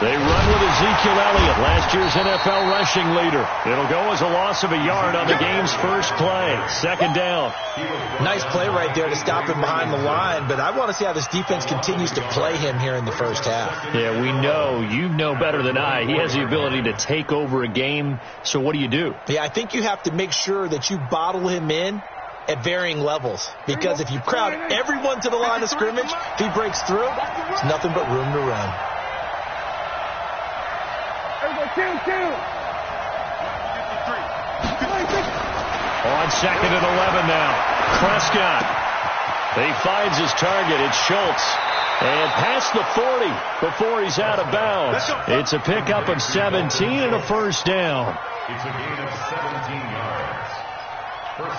They run with Ezekiel Elliott, last year's NFL rushing leader. It'll go as a loss of a yard on the game's first play. Second down. Nice play right there to stop him behind the line, but I want to see how this defense continues to play him here in the first half. Yeah, we know. You know better than I. He has the ability to take over a game, so what do you do? Yeah, I think you have to make sure that you bottle him in at varying levels, because if you crowd everyone to the line of scrimmage, if he breaks through, there's nothing but room to run. On second and 11 now. Prescott. He finds his target. It's Schultz. And past the 40 before he's out of bounds. It's a pickup of 17 and a first down. It's a gain of 17 yards.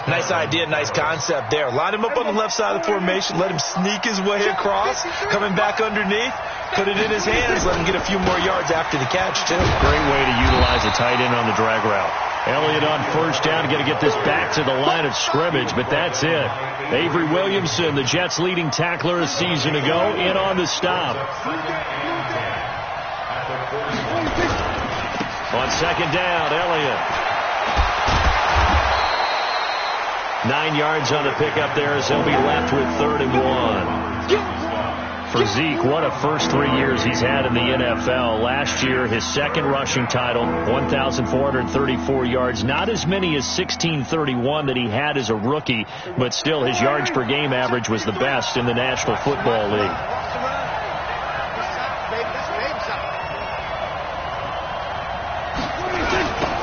Nice idea, nice concept there. Line him up on the left side of the formation. Let him sneak his way across. Coming back underneath. Put it in his hands. Let him get a few more yards after the catch, too. Great way to utilize a tight end on the drag route. Elliott on first down. Got to get this back to the line of scrimmage, but that's it. Avery Williamson, the Jets' leading tackler a season ago, in on the stop. On second down, Elliott. 9 yards on the pickup there as he'll be left with 3rd and 1. For Zeke, what a first 3 years he's had in the NFL. Last year, his second rushing title, 1,434 yards. Not as many as 1,631 that he had as a rookie, but still his yards per game average was the best in the National Football League.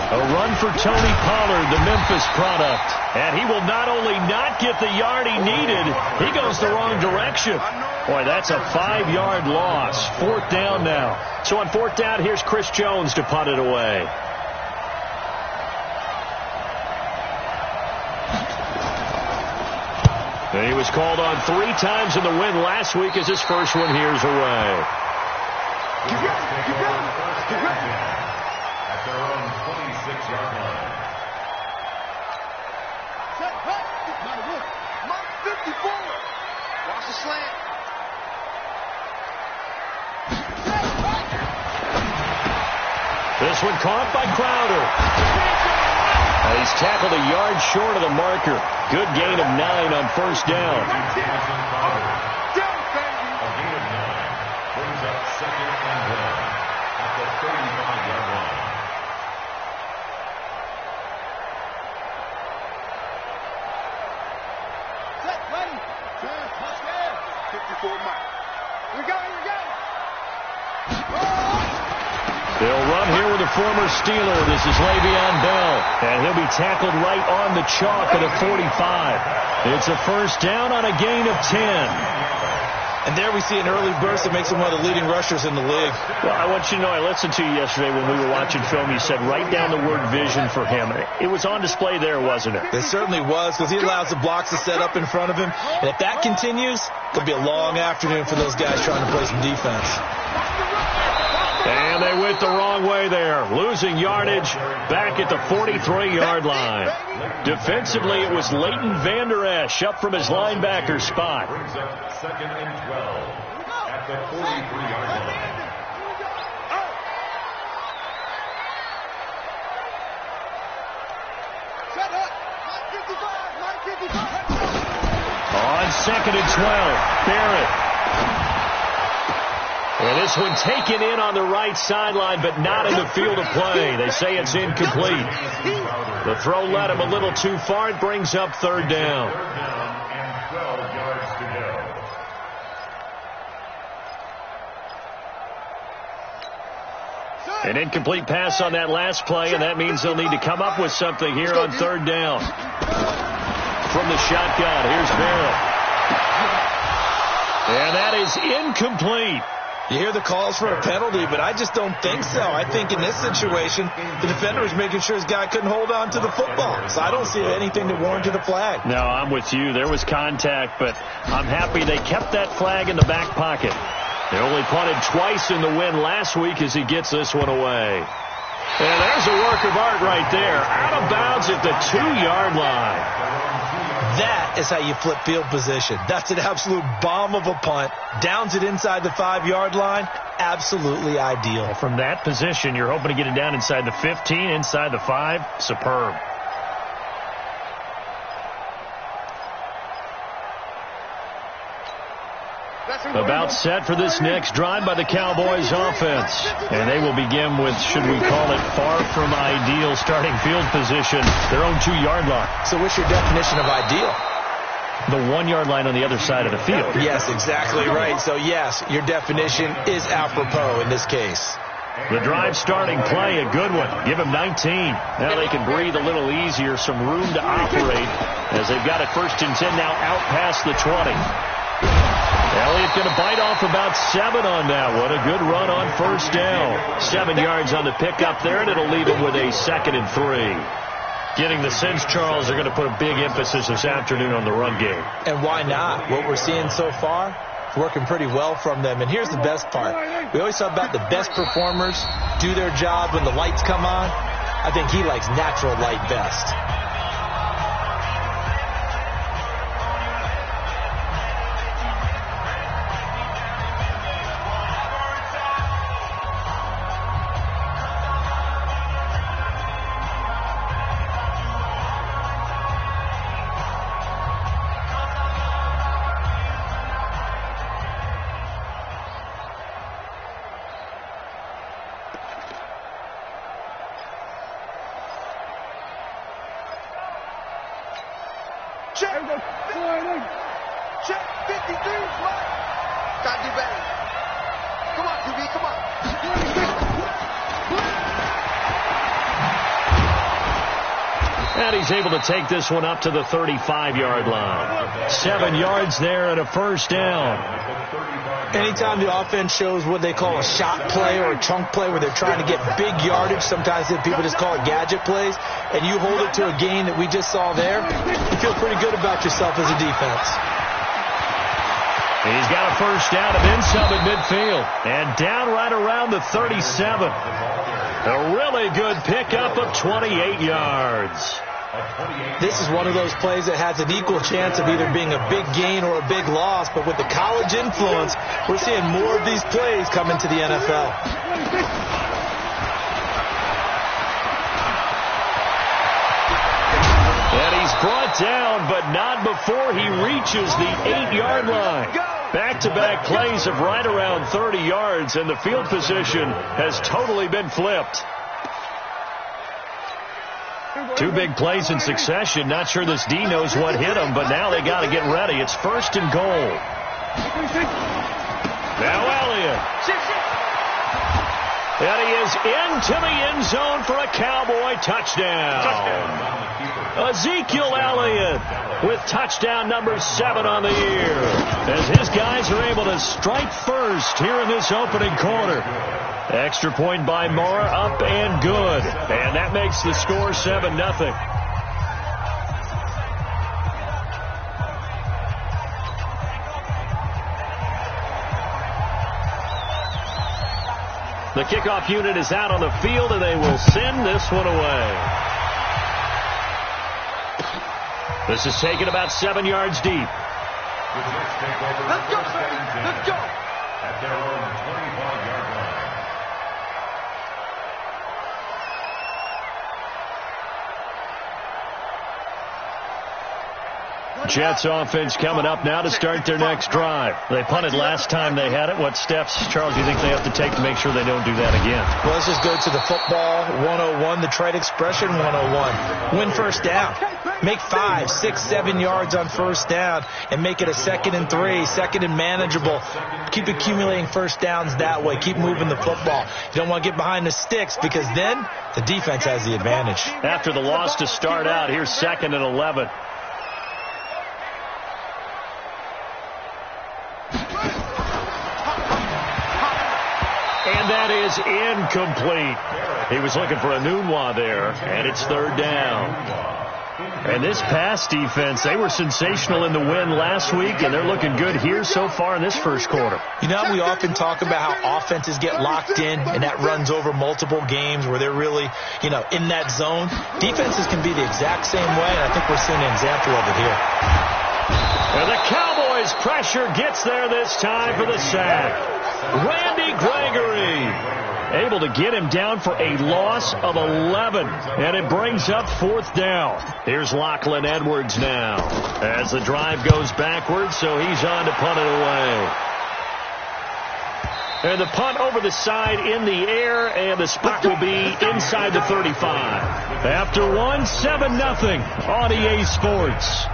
A run for Tony Pollard, the Memphis product. And he will not only not get the yard he needed, he goes the wrong direction. Boy, that's a 5-yard loss. 4th down now. So on 4th down, here's Chris Jones to punt it away. And he was called on 3 times in the win last week as his first one here's away. Get ready. At their own 26-yard line. Set, hut. Mark 54. Watch the slant. This one caught by Crowder. And he's tackled a yard short of the marker. Good gain of 9 on first down. A gain of 9 brings up 2nd and 1 at the 35-yard line. Set, ready. Turn, touchdown. 54 miles. Here we go. They'll run here with a former Steeler. This is Le'Veon Bell. And he'll be tackled right on the chalk at a 45. It's a first down on a gain of 10. And there we see an early burst that makes him one of the leading rushers in the league. Well, I want you to know, I listened to you yesterday when we were watching film. You said write down the word vision for him. It was on display there, wasn't it? It certainly was, because he allows the blocks to set up in front of him. And if that continues, it'll be a long afternoon for those guys trying to play some defense. And they went the wrong way there, losing yardage back at the 43-yard line. Defensively, it was Leighton Vander Esch up from his linebacker spot. Brings up 2nd and 12 at the 43-yard line. Set, hut. 55. On 2nd and 12, Barrett. And this one taken in on the right sideline, but not in the field of play. They say it's incomplete. The throw led him a little too far. It brings up 3rd down. 3rd down and 12 yards to go. An incomplete pass on that last play, and that means they'll need to come up with something here on 3rd down. From the shotgun, here's Barrett. And that is incomplete. You hear the calls for a penalty, but I just don't think so. I think in this situation, the defender was making sure his guy couldn't hold on to the football. So I don't see anything that warranted a flag. No, I'm with you. There was contact, but I'm happy they kept that flag in the back pocket. They only punted twice in the win last week as he gets this one away. And there's a work of art right there. Out of bounds at the 2-yard line. That is how you flip field position. That's an absolute bomb of a punt. Downs it inside the 5-yard line. Absolutely ideal. From that position, you're hoping to get it down inside the 15, inside the 5. Superb. About set for this next drive by the Cowboys offense. And they will begin with, should we call it, far from ideal starting field position, their own 2-yard line. So what's your definition of ideal? The 1-yard line on the other side of the field. Yes, exactly right. So, yes, your definition is apropos in this case. The drive starting play, a good one. Give him 19. Now they can breathe a little easier, some room to operate as they've got it 1st and 10 now out past the 20. Elliott going to bite off about 7 on that one. A good run on 1st down. 7 yards on the pickup there, and it'll leave him with a 2nd and 3. Getting the sense, Charles, they're going to put a big emphasis this afternoon on the run game. And why not? What we're seeing so far, working pretty well from them. And here's the best part. We always talk about the best performers do their job when the lights come on. I think he likes natural light best. Check 53, flat. Got to do better. Come on, QB, come on. And he's able to take this one up to the 35-yard line. 7 yards there and a 1st down. Anytime the offense shows what they call a shot play or a chunk play where they're trying to get big yardage, sometimes people just call it gadget plays, and you hold it to a gain that we just saw there, you feel pretty good about yourself as a defense. He's got a 1st down of inside at midfield. And down right around the 37. A really good pickup of 28 yards. This is one of those plays that has an equal chance of either being a big gain or a big loss. But with the college influence, we're seeing more of these plays come into the NFL. And he's brought down, but not before he reaches the 8-yard line. Back-to-back plays of right around 30 yards, and the field position has totally been flipped. 2 big plays in succession. Not sure this D knows what hit him, but now they got to get ready. It's 1st and goal. Now Elliott. And he is into the end zone for a Cowboy touchdown. Ezekiel Elliott with touchdown number 7 on the year, as his guys are able to strike first here in this opening quarter. Extra point by Moore, up and good. And that makes the score 7-0. The kickoff unit is out on the field, and they will send this one away. This is taken about 7 yards deep. Let's go, let's go. At their own 25-yard line. Jets offense coming up now to start their next drive. They punted last time they had it. What steps, Charles, do you think they have to take to make sure they don't do that again? Well, let's just go to the football 101, the trade expression 101. Win 1st down. Make 5, 6, 7 yards on 1st down and make it a 2nd and 3, 2nd and manageable. Keep accumulating 1st downs that way. Keep moving the football. You don't want to get behind the sticks because then the defense has the advantage. After the loss to start out, here's 2nd and 11. And that is incomplete. He was looking for a Nunwa there, and it's 3rd down. And this pass defense, they were sensational in the win last week, and they're looking good here so far in this first quarter. You know, we often talk about how offenses get locked in, and that runs over multiple games where they're really, in that zone. Defenses can be the exact same way, and I think we're seeing an example of it here. And the Cowboys' pressure gets there this time for the sack. Randy Gregory able to get him down for a loss of 11, and it brings up 4th down. Here's Lachlan Edwards now as the drive goes backwards, so he's on to punt it away. And the punt over the side in the air, and the spot will be inside the 35. After 7-0 on EA Sports.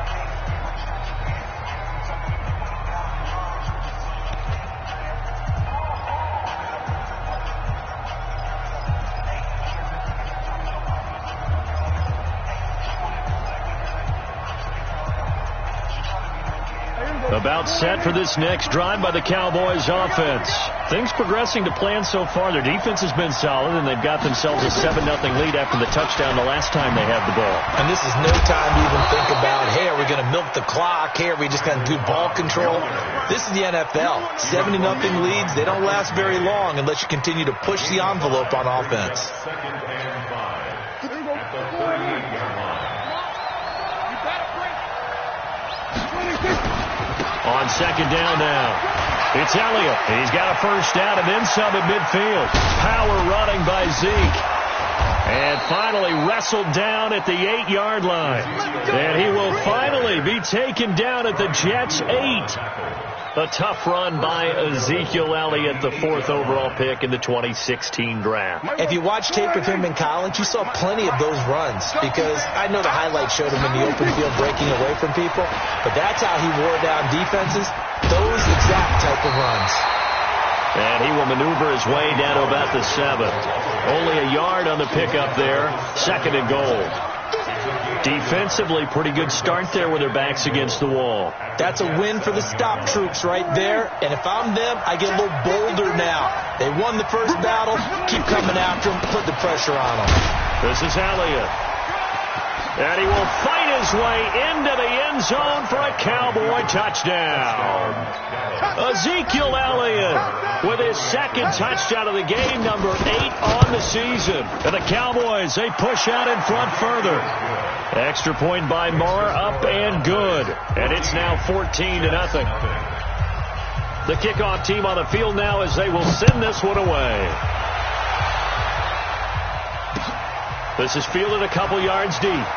About set for this next drive by the Cowboys offense. Things progressing to plan so far. Their defense has been solid, and they've got themselves a 7-0 lead after the touchdown the last time they had the ball. And this is no time to even think about, hey, are we going to milk the clock? Hey, are we just going to do ball control? This is the NFL. 70-0 leads, they don't last very long unless you continue to push the envelope on offense. On 2nd down now, it's Elliott. He's got a first down and then some at midfield. Power running by Zeke. And finally wrestled down at the 8-yard line. And he will finally be taken down at the Jets' 8. A tough run by Ezekiel Elliott, the 4th overall pick in the 2016 draft. If you watch tape of him in college, you saw plenty of those runs, because I know the highlights showed him in the open field breaking away from people, but that's how he wore down defenses, those exact type of runs. And he will maneuver his way down to about the 7. Only a yard on the pickup there, 2nd and goal. Defensively, pretty good start there with their backs against the wall. That's a win for the stop troops right there. And if I'm them, I get a little bolder now. They won the first battle. Keep coming after them. Put the pressure on them. This is Elliott. And he will fight his way into the end zone for a Cowboy touchdown. Ezekiel Elliott with his 2nd touchdown of the game, number 8 on the season. And the Cowboys, they push out in front further. Extra point by Moore, up and good. And it's now 14-0. The kickoff team on the field now as they will send this one away. This is fielded a couple yards deep.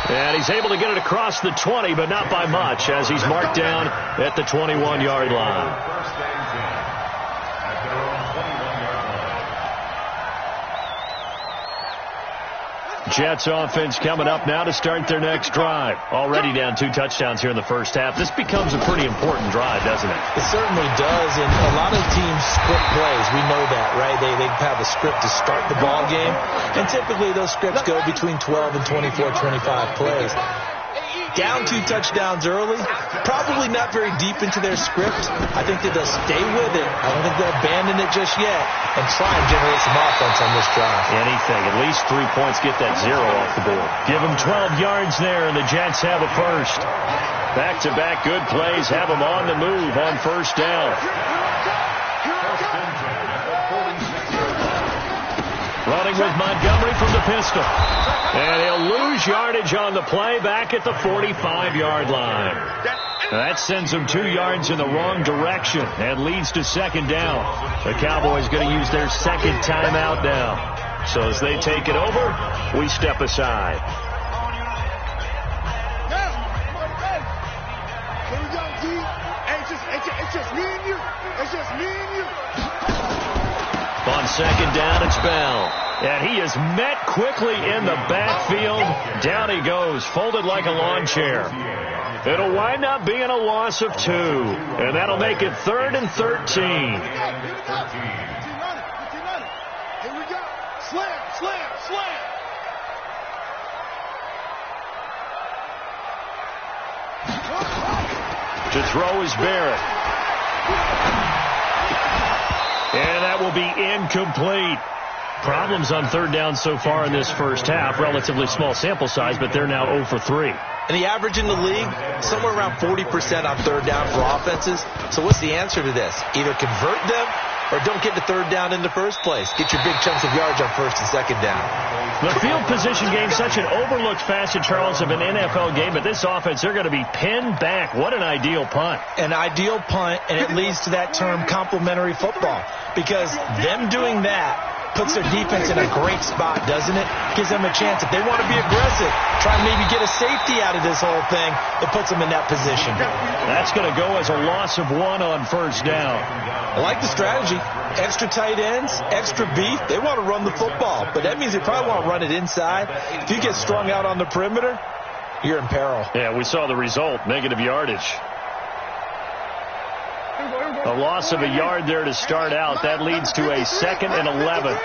And he's able to get it across the 20, but not by much, as he's marked down at the 21-yard line. Jets offense coming up now to start their next drive. Already down 2 touchdowns here in the first half. This becomes a pretty important drive, doesn't it? It certainly does, and a lot of teams script plays. We know that, right? They have a script to start the ball game, and typically those scripts go between 12 and 24, 25 plays. Down 2 touchdowns early, probably not very deep into their script. I think that they'll stay with it. I don't think they'll abandon it just yet and try and generate some offense on this drive. Anything. At least 3 points, get that 0 off the board. Give them 12 yards there, and the Jets have a first. Back-to-back good plays have them on the move on first down. Running with Montgomery from the pistol. And he'll lose yardage on the play back at the 45-yard line. That sends them 2 yards in the wrong direction and leads to 2nd down. The Cowboys going to use their 2nd timeout now. So as they take it over, we step aside. Here we go, D. It's just me and you. It's just me and you. On 2nd down, it's Bell. And he is met quickly in the backfield. Down he goes, folded like a lawn chair. It'll wind up being a loss of 2. And that'll make it 3rd and 13. Here we go. Slam, slam, slam. To throw is Barrett. And that will be incomplete. Problems on third down so far in this first half. Relatively small sample size, but they're now 0 for 3. And the average in the league, somewhere around 40% on third down for offenses. So what's the answer to this? Either convert them or don't get to third down in the first place. Get your big chunks of yards on first and second down. The field position game, such an overlooked facet, Charles, of an NFL game, but this offense, they're going to be pinned back. What an ideal punt. An ideal punt, and it leads to that term complementary football, because them doing that puts their defense in a great spot, doesn't it? Gives them a chance. If they want to be aggressive, try and maybe get a safety out of this whole thing, it puts them in that position. That's going to go as a loss of 1 on first down. I like the strategy. Extra tight ends, extra beef. They want to run the football, but that means they probably want to run it inside. If you get strung out on the perimeter, you're in peril. Yeah, we saw the result, negative yardage. A loss of a yard there to start out. That leads to a 2nd and 11.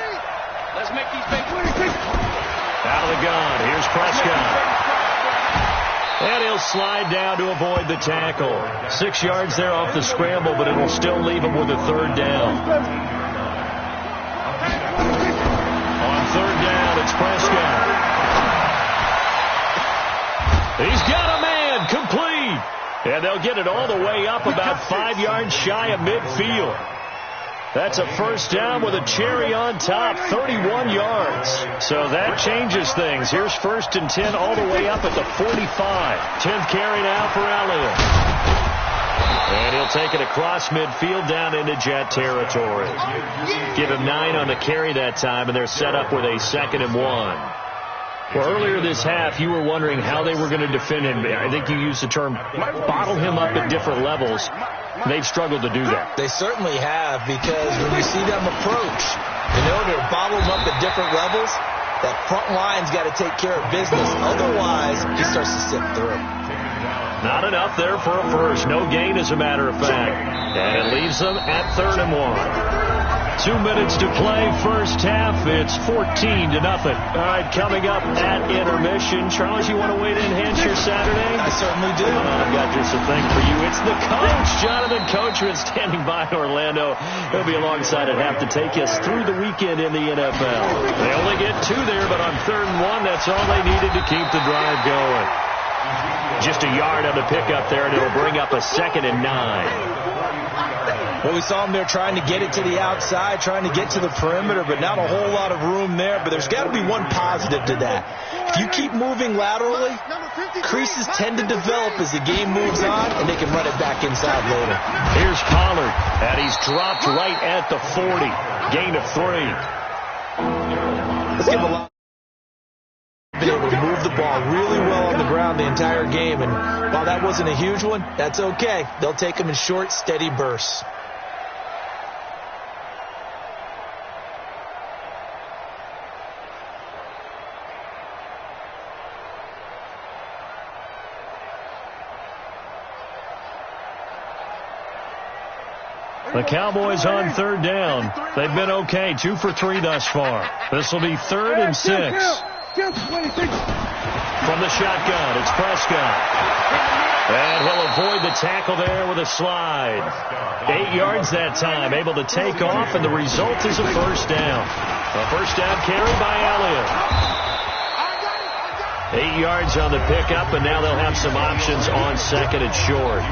Let's make these big plays. Out of the gun. Here's Prescott. And he'll slide down to avoid the tackle. 6 yards there off the scramble, but it will still leave him with a third down. On third down, it's Prescott. He's got a man. Complete. And they'll get it all the way up about 5 yards shy of midfield. That's a first down with a cherry on top, 31 yards. So that changes things. Here's 1st and 10 all the way up at the 45. 10th carry now for Elliott. And he'll take it across midfield down into Jet territory. Give him 9 on the carry that time, and they're set up with a 2nd and 1. Well, earlier this half, you were wondering how they were going to defend him. I think you used the term bottle him up at different levels. They've struggled to do that. They certainly have, because when you see them approach, in order to bottle him up at different levels, that front line's got to take care of business. Otherwise, he starts to slip through. Not enough there for a first. No gain, as a matter of fact. And it leaves them at 3rd and 1. 2 minutes to play, first half. It's 14-0. All right, coming up at intermission. Charles, you want to wait to enhance your Saturday? I certainly do. I've got just a thing for you. It's the coach, Jonathan Coachman, standing by in Orlando. He'll be alongside at half to take us through the weekend in the NFL. They only get 2 there, but on 3rd and 1, that's all they needed to keep the drive going. Just a yard on the pickup there, and it'll bring up a 2nd and 9. Well, we saw them there trying to get it to the outside, trying to get to the perimeter, but not a whole lot of room there. But there's got to be one positive to that. If you keep moving laterally, creases tend to develop as the game moves on, and they can run it back inside later. Here's Pollard, and he's dropped right at the 40. Gain of 3. Let's give a lot. Been able to move the ball really well on the ground the entire game, and while that wasn't a huge one, that's okay. They'll take them in short, steady bursts. The Cowboys on 3rd down. They've been okay, 2 for 3 thus far. This will be 3rd and 6. From the shotgun, it's Prescott. And he'll avoid the tackle there with a slide. 8 yards that time, able to take off, and the result is a first down. A first down carry by Elliott. 8 yards on the pickup, and now they'll have some options on 2nd and short.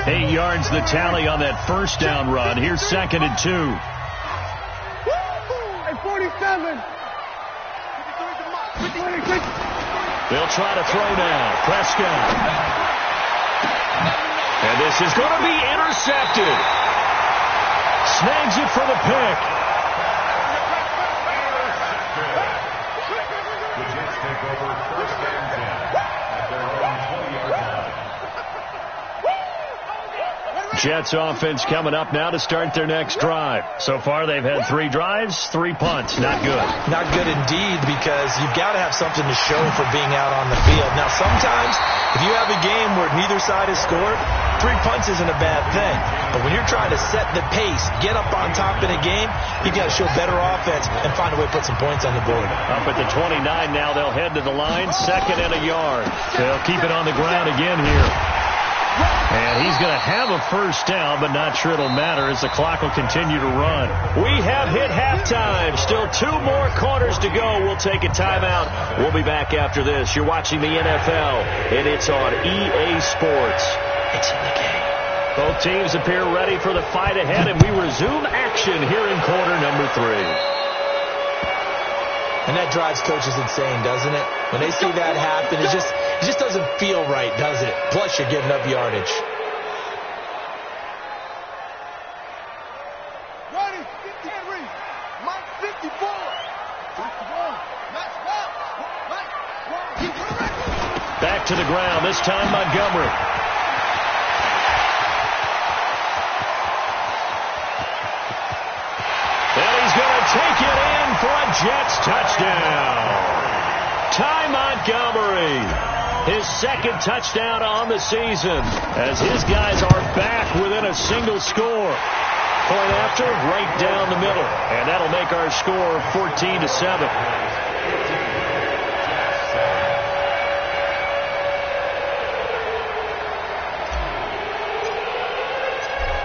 8 yards the tally on that first down run. Here's 2nd and 2. Hey, 47. They'll try to throw now. Prescott. And this is going to be intercepted. Snags it for the pick. The Jets take over 1st and 10 at their own 20-yard line. Jets offense coming up now to start their next drive. So far, they've had 3 drives, 3 punts. Not good. Not good indeed, because you've got to have something to show for being out on the field. Now, sometimes, if you have a game where neither side has scored, 3 punts isn't a bad thing. But when you're trying to set the pace, get up on top in a game, you've got to show better offense and find a way to put some points on the board. Up at the 29 now, they'll head to the line, 2nd and a yard. They'll keep it on the ground again here. And he's going to have a first down, but not sure it'll matter as the clock will continue to run. We have hit halftime. Still 2 more quarters to go. We'll take a timeout. We'll be back after this. You're watching the NFL, and it's on EA Sports. It's in the game. Both teams appear ready for the fight ahead, and we resume action here in quarter number 3. And that drives coaches insane, doesn't it? When they see that happen, it just doesn't feel right, does it? Plus, you're giving up yardage. Ready, 53, Mike 54. Back to the ground, this time Montgomery. And he's going to take it in for a Jets touchdown. Ty Montgomery, his 2nd touchdown on the season, as his guys are back within a single score. Point after, right down the middle. And that'll make our score 14-7.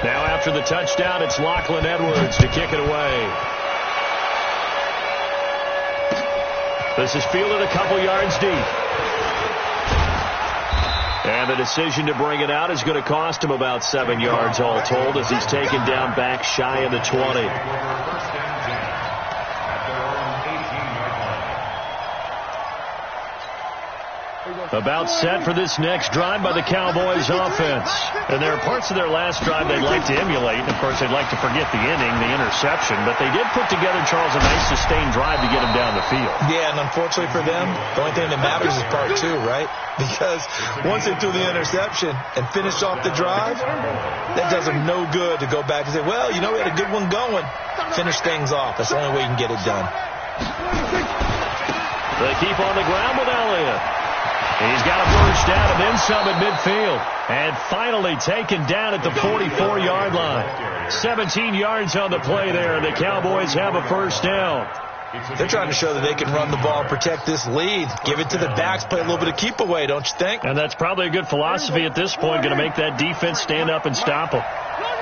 Now after the touchdown, it's Lachlan Edwards to kick it away. This is fielded a couple yards deep. And the decision to bring it out is going to cost him about 7 yards all told, as he's taken down back shy of the 20. About set for this next drive by the Cowboys offense. And there are parts of their last drive they'd like to emulate. And, of course, they'd like to forget the inning, the interception. But they did put together, Charles, a nice sustained drive to get him down the field. Yeah, and unfortunately for them, the only thing that matters is part 2, right? Because once they threw the interception and finished off the drive, that does them no good to go back and say, well, you know, we had a good one going. Finish things off. That's the only way you can get it done. They keep on the ground with Elliott. He's got a first down and then some at midfield. And finally taken down at the 44-yard line. 17 yards on the play there. The Cowboys have a first down. They're trying to show that they can run the ball and protect this lead. Give it to the backs, play a little bit of keep away, don't you think? And that's probably a good philosophy at this point. Going to make that defense stand up and stop them.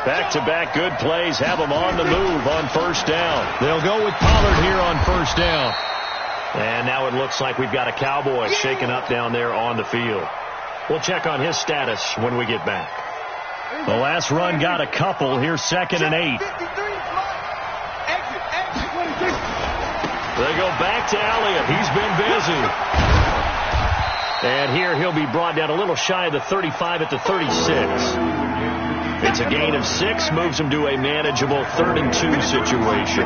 Back-to-back good plays have them on the move on first down. They'll go with Pollard here on first down. And now it looks like we've got a Cowboy shaken up down there on the field. We'll check on his status when we get back. The last run got a couple. Here's 2nd and 8. They go back to Elliott. He's been busy. And here he'll be brought down a little shy of the 35 at the 36. It's a gain of 6, moves him to a manageable 3rd and 2 situation.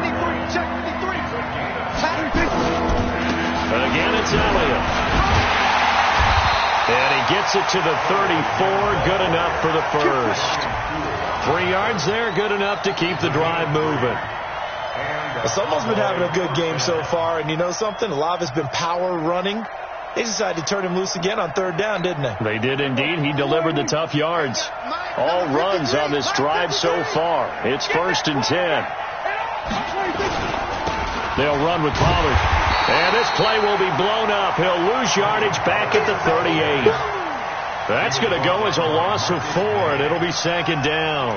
Again, it's Elliott. And he gets it to the 34. Good enough for the first. 3 yards there, good enough to keep the drive moving. Someone's been having a good game so far, and you know something? A lot of it's been power running. They decided to turn him loose again on 3rd down, didn't they? They did indeed. He delivered the tough yards. All runs on this drive so far. It's 1st and 10. They'll run with Pollard. And this play will be blown up. He'll lose yardage back at the 38. That's going to go as a loss of 4, and it'll be 2nd down.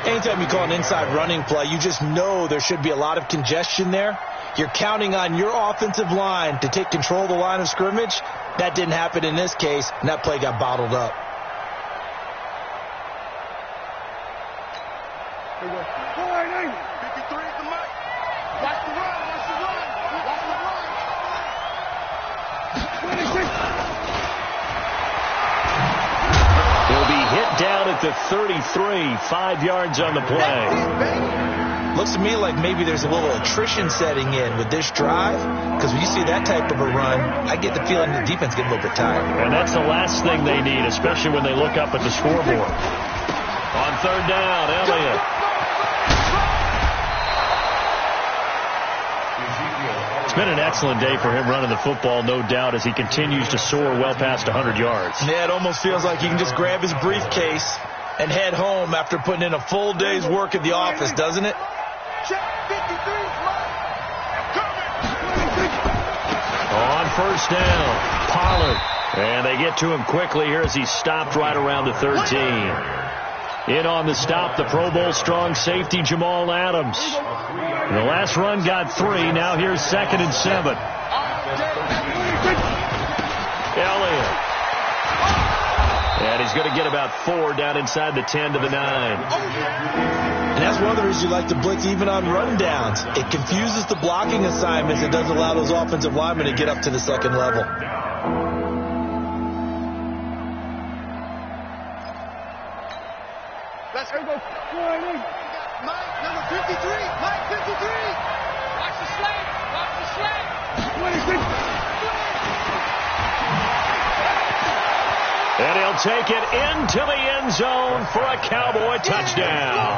Anytime you call an inside running play, you just know there should be a lot of congestion there. You're counting on your offensive line to take control of the line of scrimmage. That didn't happen in this case, and that play got bottled up. Down at the 33, 5 yards on the play. Looks to me like maybe there's a little attrition setting in with this drive, because when you see that type of a run, I get the feeling the defense getting a little bit tired. And that's the last thing they need, especially when they look up at the scoreboard. On third down. Elliott. It's been an excellent day for him running the football, no doubt, as he continues to soar well past 100 yards. Yeah, it almost feels like he can just grab his briefcase and head home after putting in a full day's work at the office, doesn't it? On first down, Pollard. And they get to him quickly here as he's stopped right around the 13. In on the stop, the Pro Bowl strong safety, Jamal Adams. The last run got 3. Now here's 2nd and 7. Elliott. And he's going to get about 4 down inside the 10 to the 9. And that's one of the reasons you like to blitz even on rundowns. It confuses the blocking assignments. It doesn't allow those offensive linemen to get up to the second level. Let's go. Mike, number 53. Mike, 53. Watch the slate. Watch the slate. 26. And he'll take it into the end zone for a Cowboy touchdown.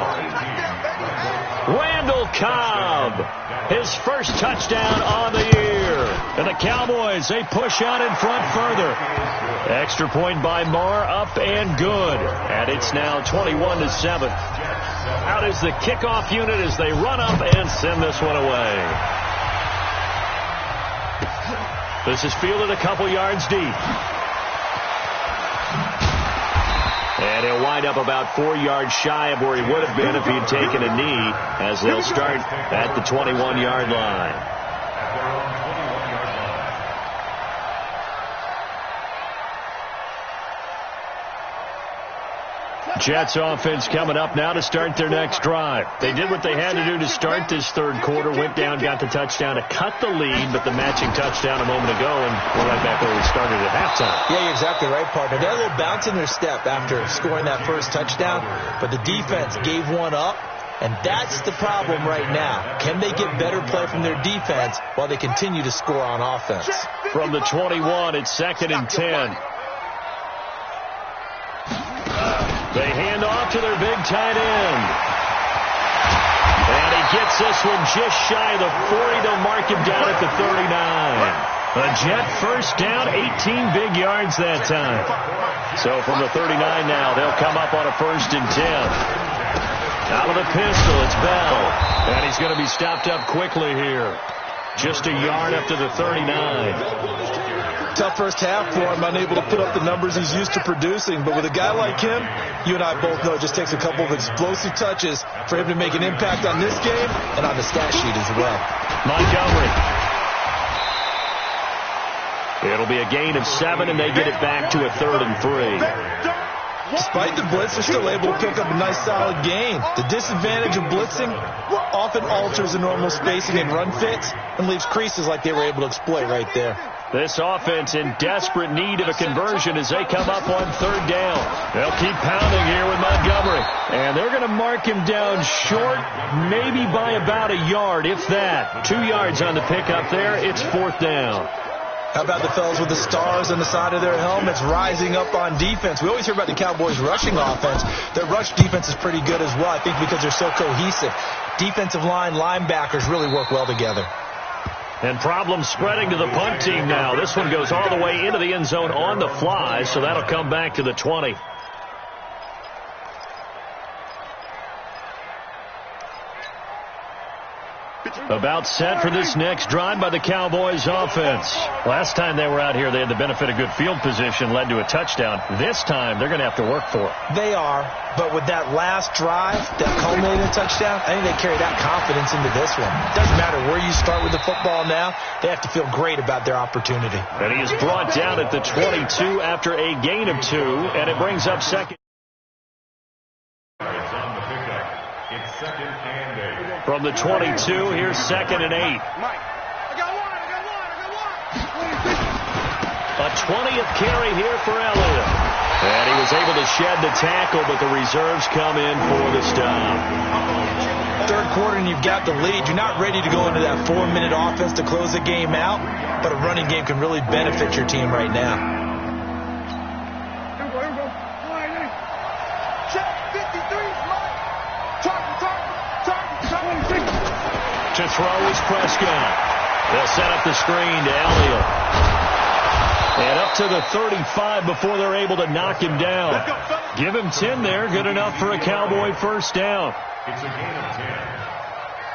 Randall Cobb, his first touchdown on the year. And the Cowboys, they push out in front further. Extra point by Marr, up and good. And it's now 21-7. Out is the kickoff unit as they run up and send this one away. This is fielded a couple yards deep. And he'll wind up about 4 yards shy of where he would have been if he'd taken a knee, as they'll start at the 21-yard line. Jets offense coming up now to start their next drive. They did what they had to do to start this third quarter, went down, got the touchdown to cut the lead, but the matching touchdown a moment ago, and we're right back where we started at halftime. Yeah, you're exactly right, partner. They had a little bounce in their step after scoring that first touchdown, but the defense gave one up, and that's the problem right now. Can they get better play from their defense while they continue to score on offense? From the 21, it's 2nd and 10. They hand off to their big tight end. And he gets this one just shy of the 40. They'll mark him down at the 39. A Jet first down, 18 big yards that time. So from the 39 now, they'll come up on a 1st and 10. Out of the pistol, it's Bell. And he's going to be stopped up quickly here. Just a yard up to the 39. Tough first half for him, unable to put up the numbers he's used to producing. But with a guy like him, you and I both know it just takes a couple of explosive touches for him to make an impact on this game and on the stat sheet as well. Montgomery. It'll be a gain of 7, and they get it back to a 3rd and 3. Despite the blitz, they're still able to pick up a nice solid gain. The disadvantage of blitzing often alters the normal spacing and run fits and leaves creases like they were able to exploit right there. This offense in desperate need of a conversion as they come up on 3rd down. They'll keep pounding here with Montgomery. And they're going to mark him down short, maybe by about a yard, if that. 2 yards on the pickup there. It's 4th down. How about the fellas with the stars on the side of their helmets rising up on defense? We always hear about the Cowboys' rushing offense. Their rush defense is pretty good as well, I think, because they're so cohesive. Defensive line, linebackers really work well together. And problems spreading to the punt team now. This one goes all the way into the end zone on the fly, so that'll come back to the 20. About set for this next drive by the Cowboys offense. Last time they were out here, they had the benefit of good field position, led to a touchdown. This time, they're going to have to work for it. They are, but with that last drive, that culminating touchdown, I think they carry that confidence into this one. It doesn't matter where you start with the football now, they have to feel great about their opportunity. And he is brought down at the 22 after a gain of 2, and it brings up 2nd. It's 2nd and 8. From the 22, here's 2nd and 8. Mike, I got one. A 20th carry here for Elliott. And he was able to shed the tackle, but the reserves come in for the stop. Third quarter and you've got the lead. You're not ready to go into that 4-minute offense to close the game out, but a running game can really benefit your team right now. Check 53. throw is Prescott. They'll set up the screen to Elliott. And up to the 35 before they're able to knock him down. Give him 10 there. Good enough for a Cowboy first down. It's a gain of 10.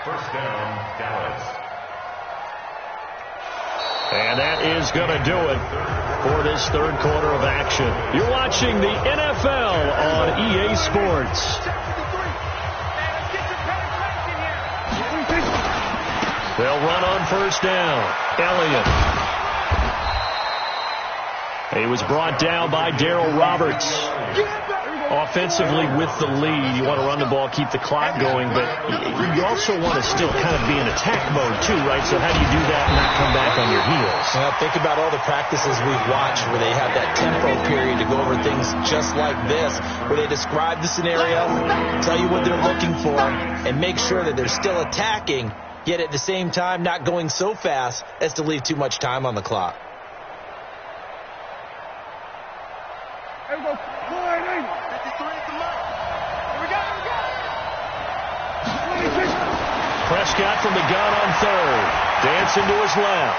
First down, Dallas. And that is going to do it for this third quarter of action. You're watching the NFL on EA Sports. They'll run on first down. Elliott. He was brought down by Darryl Roberts. Offensively with the lead, you want to run the ball, keep the clock going, but you also want to still kind of be in attack mode too, right? So how do you do that and not come back on your heels? Well, think about all the practices we've watched where they have that tempo period to go over things just like this, where they describe the scenario, tell you what they're looking for, and make sure that they're still attacking, yet at the same time not going so fast as to leave too much time on the clock. Prescott from the gun on third. Dancing to his left.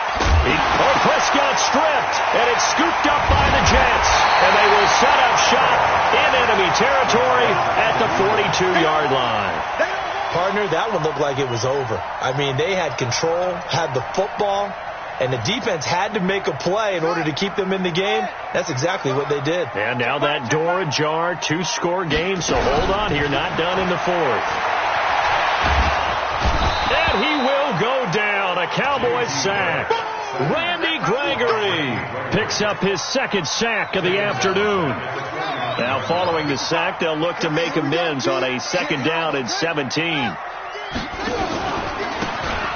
Prescott stripped, and it's scooped up by the Jets. And they will set up shop in enemy territory at the 42-yard line. Partner, that one looked like it was over. I mean, they had control, had the football, and the defense had to make a play in order to keep them in the game. That's exactly what they did. And now that door ajar, 2-score game, so hold on here, not done in the fourth. And he will go down, a Cowboys sack. Randy Gregory picks up his second sack of the afternoon. Now following the sack, they'll look to make amends on a second down and 17.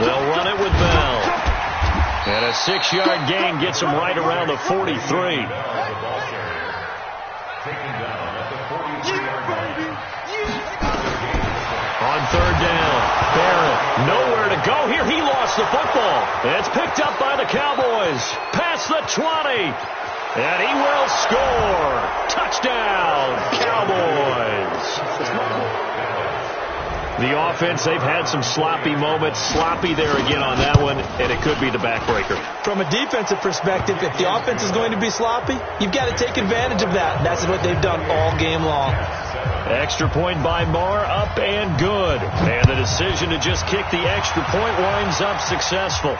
They'll run it with Bell. And a 6-yard gain gets him right around the 43. Taken down at the 43-yard line. On third down, Barrett, nowhere to go here. He lost the football. It's picked up by the Cowboys. Past the 20. And he will score. Touchdown, Cowboys. The offense, they've had some sloppy moments. Sloppy there again on that one, and it could be the backbreaker. From a defensive perspective, if the offense is going to be sloppy, you've got to take advantage of that. And that's what they've done all game long. Extra point by Marr, up and good. And the decision to just kick the extra point winds up successful.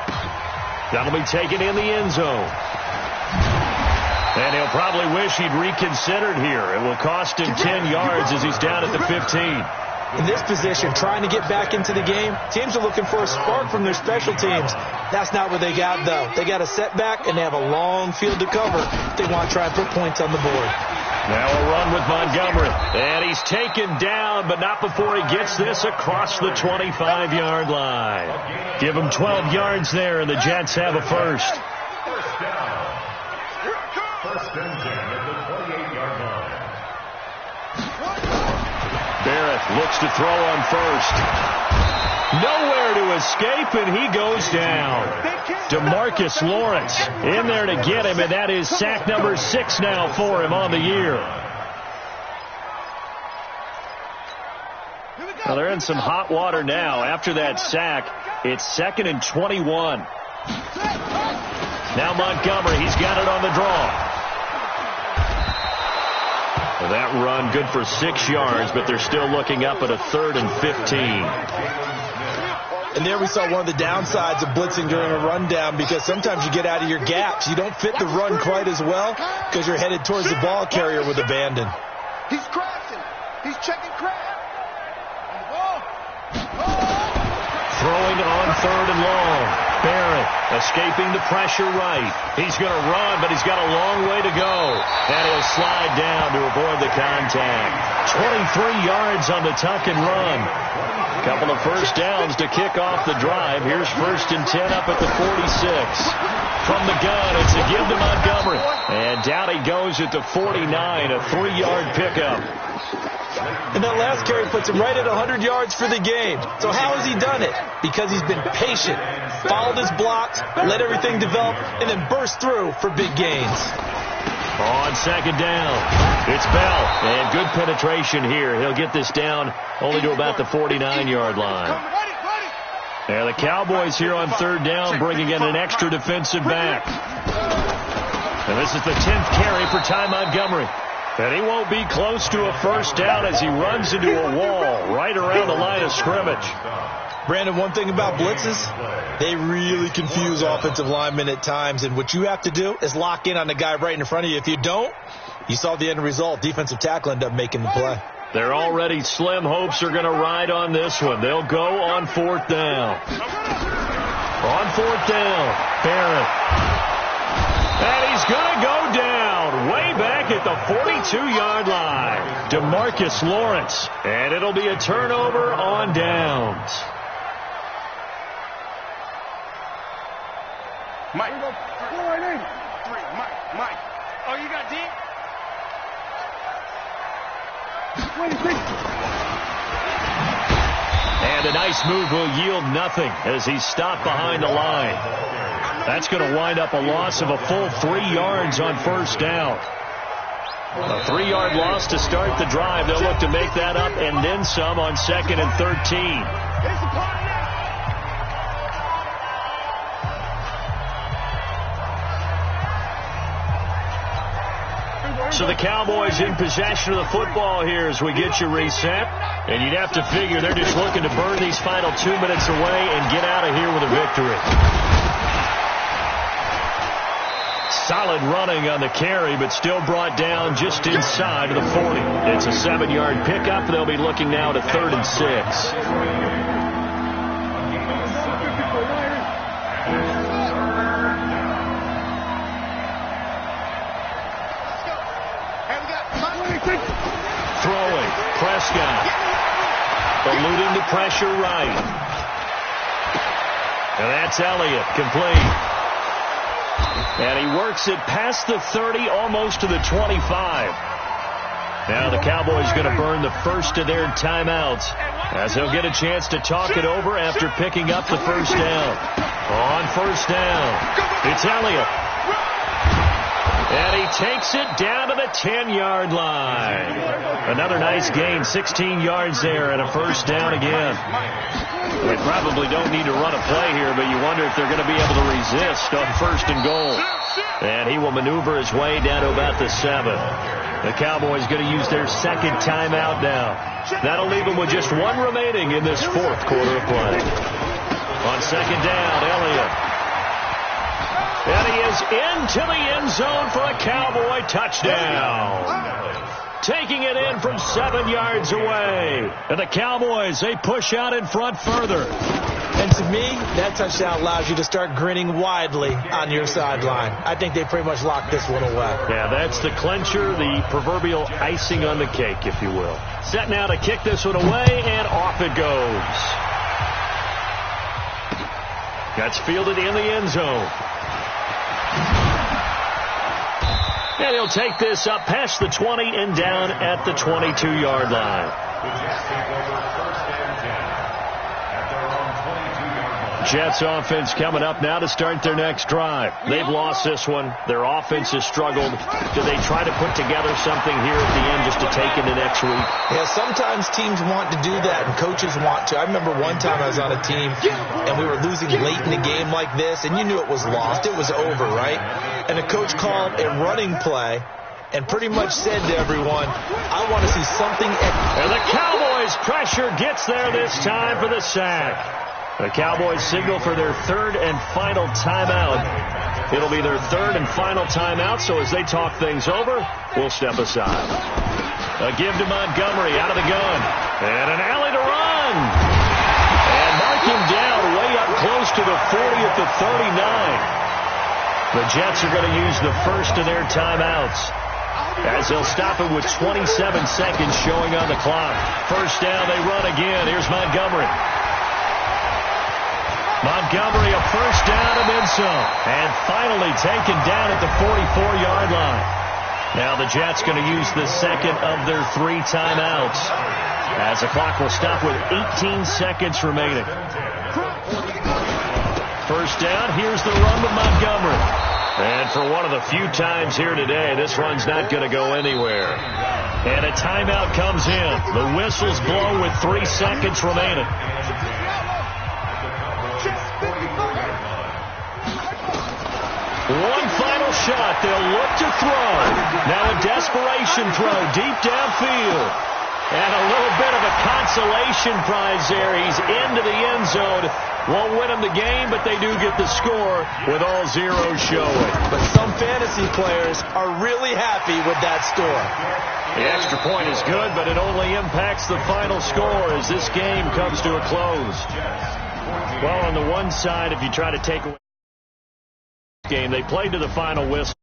That'll be taken in the end zone. And he'll probably wish he'd reconsidered here. It will cost him 10 yards as he's down at the 15. In this position, trying to get back into the game, teams are looking for a spark from their special teams. That's not what they got, though. They got a setback, and they have a long field to cover if they want to try and put points on the board. Now a run with Montgomery. And he's taken down, but not before he gets this across the 25-yard line. Give him 12 yards there, and the Jets have a first. First down. First and 10 at the 28-yard line. Barrett looks to throw on first. Nowhere to escape, and he goes down. DeMarcus Lawrence in there to get him, and that is sack number 6 now for him on the year. Well, they're in some hot water now. After that sack, it's 2nd and 21. Now Montgomery, he's got it on the draw. Well, that run good for 6 yards, but they're still looking up at a 3rd and 15. And there we saw one of the downsides of blitzing during a rundown, because sometimes you get out of your gaps. You don't fit the run quite as well because you're headed towards the ball carrier with abandon. He's crashing. He's checking crash. Throwing on 3rd and long. Barrett escaping the pressure right. He's going to run, but he's got a long way to go. And he'll slide down to avoid the contact. 23 yards on the tuck and run. Couple of first downs to kick off the drive. Here's 1st and 10 up at the 46. From the gun, it's a give to Montgomery. And down he goes at the 49, a 3-yard pickup. And that last carry puts him right at 100 yards for the game. So how has he done it? Because he's been patient, followed his blocks, let everything develop, and then burst through for big gains. On 2nd down, it's Bell. And good penetration here. He'll get this down only to about the 49-yard line. And the Cowboys here on third down bringing in an extra defensive back. And this is the 10th carry for Ty Montgomery. And he won't be close to a first down as he runs into a wall right around the line of scrimmage. Brandon, one thing about blitzes, they really confuse offensive linemen at times. And what you have to do is lock in on the guy right in front of you. If you don't, you saw the end result. Defensive tackle ended up making the play. Their already slim hopes are going to ride on this one. They'll go on fourth down. On fourth down, Barrett. And he's going to go down way back at the 42-yard line. DeMarcus Lawrence. And it'll be a turnover on downs. Mike. Mike. Oh, you got deep? And a nice move will yield nothing as he's stopped behind the line. That's going to wind up a loss of a full 3 yards on first down. A 3-yard loss to start the drive. They'll look to make that up and then some on 2nd and 13. So the Cowboys in possession of the football here as we get you reset. And you'd have to figure they're just looking to burn these final 2 minutes away and get out of here with a victory. Solid running on the carry, but still brought down just inside of the 40. It's a 7-yard pickup. They'll be looking now to 3rd and 6. Throwing, Prescott. Eluding the pressure right. And that's Elliott, complete. And he works it past the 30, almost to the 25. Now the Cowboys going to burn the first of their timeouts as they'll get a chance to talk it over after picking up the first down. On first down, it's Elliott. And he takes it down to the 10-yard line. Another nice gain, 16 yards there, and a first down again. They probably don't need to run a play here, but you wonder if they're going to be able to resist on 1st and goal. And he will maneuver his way down to about the 7. The Cowboys going to use their 2nd timeout now. That'll leave them with just 1 remaining in this 4th quarter of play. On 2nd down, Elliott. And he is into the end zone for a Cowboy touchdown. Taking it in from 7 yards away. And the Cowboys, they push out in front further. And to me, that touchdown allows you to start grinning widely on your sideline. I think they pretty much locked this one away. Yeah, that's the clincher, the proverbial icing on the cake, if you will. Set now to kick this one away, and off it goes. That's fielded in the end zone. And he'll take this up past the 20 and down at the 22-yard line. Jets offense coming up now to start their next drive. They've lost this one. Their offense has struggled. Do they try to put together something here at the end just to take into next week? Yeah, sometimes teams want to do that and coaches want to. I remember one time I was on a team and we were losing late in the game like this, and you knew it was lost. It was over, right? And the coach called a running play and pretty much said to everyone, I want to see something. And the Cowboys' pressure gets there this time for the sack. The Cowboys signal for their 3rd and final timeout. It'll be their 3rd and final timeout, so as they talk things over, we'll step aside. A give to Montgomery out of the gun. And an alley to run. And mark him down way up close to the 40 at the 39. The Jets are going to use the first of their timeouts as they'll stop it with 27 seconds showing on the clock. First down, they run again. Here's Montgomery. Montgomery, a first down and then some. And finally taken down at the 44-yard line. Now the Jets going to use the 2nd of their 3 timeouts as the clock will stop with 18 seconds remaining. First down, here's the run with Montgomery. And for one of the few times here today, this run's not going to go anywhere. And a timeout comes in. The whistles blow with 3 seconds remaining. One final shot. They'll look to throw. Now a desperation throw deep downfield. And a little bit of a consolation prize there. He's into the end zone. Won't win them the game, but they do get the score with all zeros showing. But some fantasy players are really happy with that score. The extra point is good, but it only impacts the final score as this game comes to a close. Well, on the one side, if you try to take away the game, they played to the final whistle.